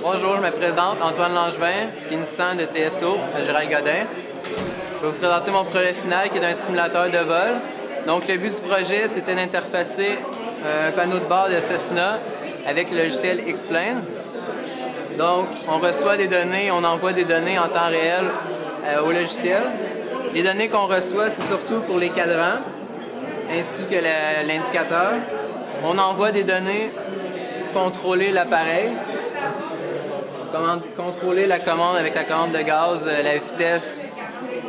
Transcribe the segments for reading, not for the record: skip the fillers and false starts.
Bonjour, je me présente, Antoine Langevin, finissant de TSO à Gérald Godin. Je vais vous présenter mon projet final qui est un simulateur de vol. Donc le but du projet, c'était d'interfacer un panneau de bord de Cessna avec le logiciel X-Plane. Donc on reçoit des données, on envoie des données en temps réel au logiciel. Les données qu'on reçoit, c'est surtout pour les cadrans ainsi que l'indicateur. On envoie des données pour contrôler l'appareil, contrôler la commande avec la commande de gaz, la vitesse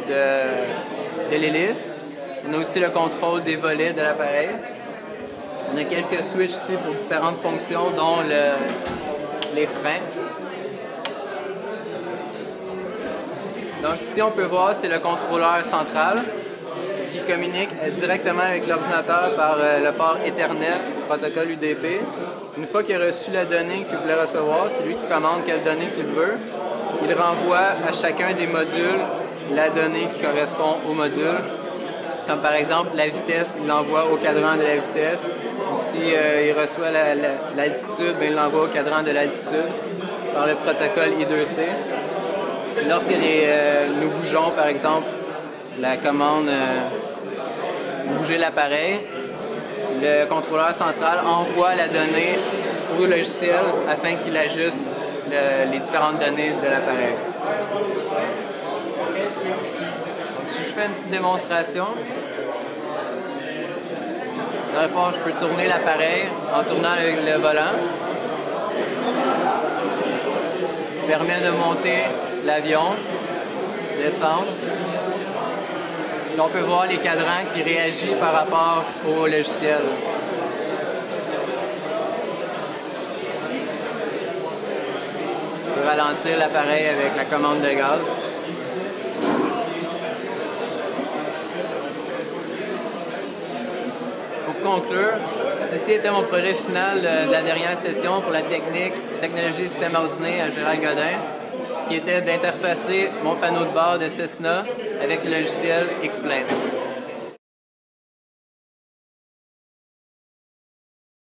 de l'hélice. On a aussi le contrôle des volets de l'appareil. On a quelques switches ici pour différentes fonctions, dont les freins. Donc ici, on peut voir, c'est le contrôleur central qui communique directement avec l'ordinateur par le port Ethernet, protocole UDP. Une fois qu'il a reçu la donnée qu'il voulait recevoir, c'est lui qui commande quelle donnée qu'il veut. Il renvoie à chacun des modules la donnée qui correspond au module. Comme par exemple la vitesse, il l'envoie au cadran de la vitesse. Ou si il reçoit l'altitude, il l'envoie au cadran de l'altitude par le protocole I2C. Lorsque nous bougeons, par exemple, la commande bouger l'appareil, le contrôleur central envoie la donnée au logiciel afin qu'il ajuste les différentes données de l'appareil. Si je fais une petite démonstration, dans le fond, je peux tourner l'appareil en tournant le volant. Ça permet de monter l'avion, descendre. Et on peut voir les cadrans qui réagissent par rapport au logiciel. On peut ralentir l'appareil avec la commande de gaz. Pour conclure, ceci était mon projet final de la dernière session pour la technologie système ordonné à Gérald Godin, qui était d'interfacer mon panneau de bord de Cessna avec le logiciel X-Plane.